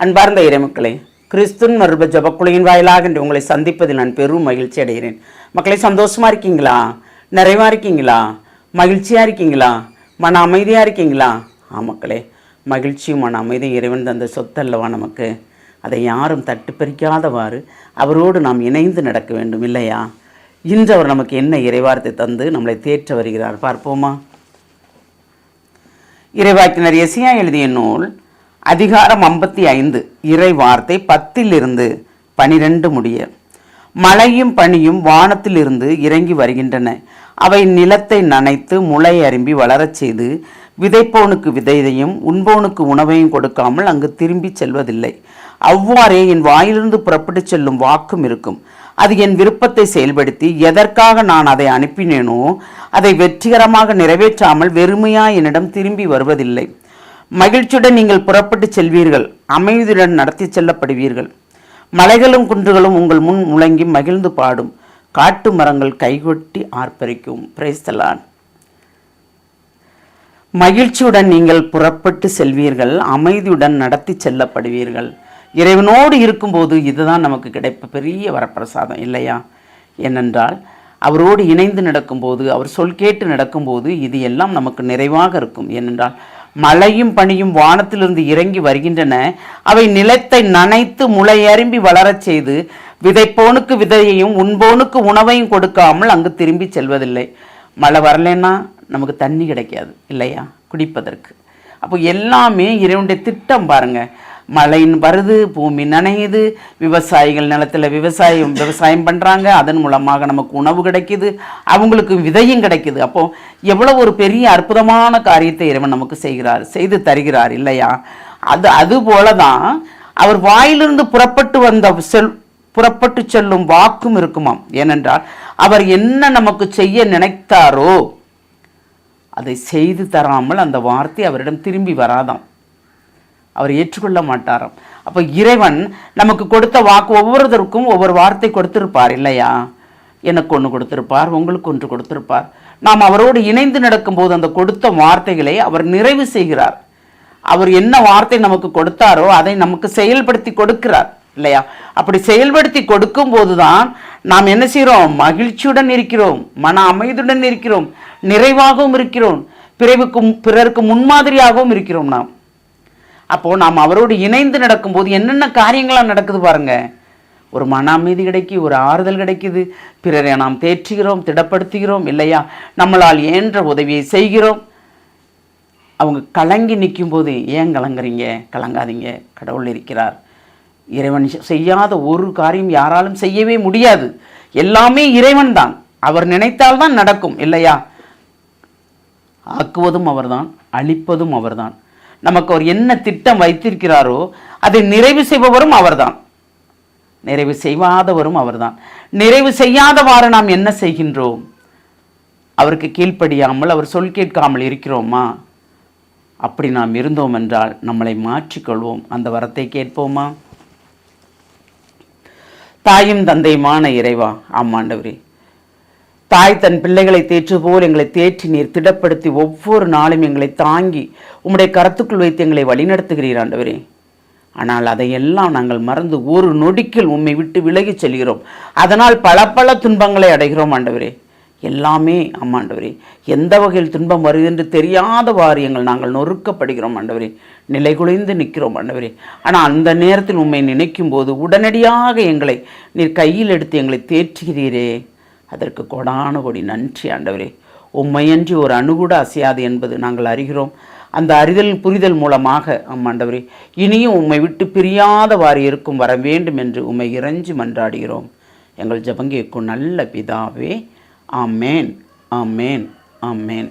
அன்பார்ந்த இறைமக்களே, கிறிஸ்துவின் மறுப ஜபக்குழுவின் வாயிலாக இன்று உங்களை சந்திப்பதில் நான் பெரும் மகிழ்ச்சி அடைகிறேன். மக்களை, சந்தோஷமாக இருக்கீங்களா? நிறைவாக இருக்கீங்களா? மகிழ்ச்சியாக இருக்கீங்களா? மன அமைதியாக இருக்கீங்களா? மக்களே, மகிழ்ச்சியும் மன அமைதியும் இறைவன் தந்த சொத்தல்லவா நமக்கு. அதை யாரும் தட்டு பறிக்காதவாறு அவரோடு நாம் இணைந்து நடக்க வேண்டும் இல்லையா? இன்று அவர் நமக்கு என்ன இறைவார்த்தை தந்து நம்மளை தேற்ற வருகிறார் பார்ப்போமா? இறைவாக்கினர் எசியா எழுதிய நூல் அதிகாரம் 55 இறை வார்த்தை 10-12 முடிய. மழையும் பனியும் வானத்திலிருந்து இறங்கி வருகின்றன. அவை நிலத்தை நனைத்து முளை அரும்பி வளரச் செய்து விதைப்போனுக்கு விதையையும் உண்போனுக்கு உணவையும் கொடுக்காமல் அங்கு திரும்பி செல்வதில்லை. அவ்வாறே என் வாயிலிருந்து புறப்பட்டு செல்லும் வாக்கும் இருக்கும். அது என் விருப்பத்தை செயல்படுத்தி எதற்காக நான் அதை அனுப்பினேனோ அதை வெற்றிகரமாக நிறைவேற்றாமல் வெறுமையா என்னிடம் திரும்பி வருவதில்லை. மகிழ்ச்சியுடன் நீங்கள் புறப்பட்டு செல்வீர்கள், அமைதியுடன் நடத்தி செல்லப்படுவீர்கள். மலைகளும் குன்றுகளும் உங்கள் முன் முழங்கி மகிழ்ந்து பாடும், காட்டு மரங்கள் கைகொட்டி ஆர்ப்பரிக்கும். Praise the Lord. மகிழ்ச்சியுடன் நீங்கள் புறப்பட்டு செல்வீர்கள், அமைதியுடன் நடத்தி செல்லப்படுவீர்கள். இறைவனோடு இருக்கும்போது இதுதான் நமக்கு கிடைப்ப பெரிய வரப்பிரசாதம் இல்லையா? ஏனென்றால் அவரோடு இணைந்து நடக்கும்போது, அவர் சொல் கேட்டு நடக்கும்போது இது எல்லாம் நமக்கு நிறைவாக இருக்கும். ஏனென்றால் மழையும் பனியும் வானத்திலிருந்து இறங்கி வருகின்றன. அவை நிலத்தை நனைத்து முளை அரும்பி வளரச் செய்து விதைப்போனுக்கு விதையையும் உண்போனுக்கு உணவையும் கொடுக்காமல் அங்கு திரும்பி செல்வதில்லை. மழை வரலைன்னா நமக்கு தண்ணி கிடைக்காது இல்லையா குடிப்பதற்கு. அப்போ எல்லாமே இறைவனுடைய திட்டம் பாருங்க. மழை வருது, பூமி நனையுது, விவசாயிகள் நிலத்தில் விவசாயம் பண்ணுறாங்க, அதன் மூலமாக நமக்கு உணவு கிடைக்குது, அவங்களுக்கு விதையும் கிடைக்குது. அப்போது எவ்வளோ ஒரு பெரிய அற்புதமான காரியத்தை இறைவன் நமக்கு செய்து தருகிறார் இல்லையா? அதுபோல தான் அவர் வாயிலிருந்து புறப்பட்டு செல்லும் வாக்கும் இருக்குமாம். ஏனென்றால் அவர் என்ன நமக்கு செய்ய நினைத்தாரோ அதை செய்து தராமல் அந்த வார்த்தை அவரிடம் திரும்பி வராதாம். அவர் ஏற்றுக்கொள்ள மாட்டாராம். அப்போ இறைவன் நமக்கு கொடுத்த வாக்கு ஒவ்வொருத்தருக்கும் ஒவ்வொரு வார்த்தை கொடுத்திருப்பார் இல்லையா? எனக்கு ஒன்று கொடுத்திருப்பார், உங்களுக்கு ஒன்று கொடுத்திருப்பார். நாம் அவரோடு இணைந்து நடக்கும்போது அந்த கொடுத்த வார்த்தைகளை அவர் நிறைவு செய்கிறார். அவர் என்ன வார்த்தை நமக்கு கொடுத்தாரோ அதை நமக்கு செயல்படுத்தி கொடுக்கிறார் இல்லையா? அப்படி செயல்படுத்தி கொடுக்கும் போதுதான் நாம் என்ன செய்கிறோம்? மகிழ்ச்சியுடன் இருக்கிறோம், மன அமைதியுடன் இருக்கிறோம், நிறைவாகவும் இருக்கிறோம், பிறருக்கு முன்மாதிரியாகவும் இருக்கிறோம் நாம். அப்போது நாம் அவரோடு இணைந்து நடக்கும்போது என்னென்ன காரியங்களாக நடக்குது பாருங்க. ஒரு மன அமைதி கிடைக்கி, ஒரு ஆறுதல் கிடைக்குது, பிறரை நாம் தேற்றுகிறோம், திடப்படுத்துகிறோம் இல்லையா? நம்மளால் இயன்ற உதவியை செய்கிறோம். அவங்க கலங்கி நிற்கும் போது ஏன் கலங்குறீங்க? கலங்காதீங்க, கடவுள் இருக்கிறார். இறைவன் செய்யாத ஒரு காரியம் யாராலும் செய்யவே முடியாது. எல்லாமே இறைவன் தான். அவர் நினைத்தால்தான் நடக்கும் இல்லையா? ஆக்குவதும் அவர்தான், அழிப்பதும் அவர்தான். நமக்கு அவர் என்ன திட்டம் வைத்திருக்கிறாரோ அதை நிறைவு செய்பவரும் அவர்தான், நிறைவு செய்யாதவரும் அவர்தான். நிறைவு செய்யாதவாறு நாம் என்ன செய்கின்றோம்? அவருக்கு கீழ்ப்படியாமல், அவர் சொல் கேட்காமல் இருக்கிறோமா? அப்படி நாம் இருந்தோம் என்றால் நம்மளை மாற்றிக்கொள்வோம். அந்த வரத்தை கேட்போமா? தாயும் தந்தையுமான இறைவா, ஆமாண்டவரே, தாய் தன் பிள்ளைகளை தேற்று போல் எங்களை தேற்றி நீர் திடப்படுத்தி ஒவ்வொரு நாளும் எங்களை தாங்கி உம்முடைய கரத்துக்குள் வைத்து எங்களை வழிநடத்துகிறீர் ஆண்டவரே. ஆனால் அதையெல்லாம் நாங்கள் மறந்து ஒரு நொடிக்கில் உம்மை விட்டு விலகி செல்கிறோம். அதனால் பல துன்பங்களை அடைகிறோம் ஆண்டவரே. எல்லாமே ஆமாண்டவரே, எந்த வகையில் துன்பம் வருது என்று தெரியாதவாறு நாங்கள் நொறுக்கப்படுகிறோம் ஆண்டவரே, நிலை குலைந்து நிற்கிறோம் ஆண்டவரே. ஆனால் அந்த நேரத்தில் உம்மை நினைக்கும் போது உடனடியாக எங்களை நீர் கையில் எடுத்து எங்களை தேற்றுகிறீரே, அதற்கு கொடான கொடி நன்றி ஆண்டவரே. உம்மையன்றி ஒரு அணுகூட அசையாது என்பது நாங்கள் அறிகிறோம். அந்த அறிதல் புரிதல் மூலமாக ஆண்டவரே இனியும் உம்மை விட்டு பிரியாதவாறு இருக்கும் வர வேண்டும் என்று உம்மை இறைஞ்சி மன்றாடுகிறோம். எங்கள் ஜெபம் கேட்கும் நல்ல பிதாவே. ஆமேன், ஆமேன், ஆமேன்.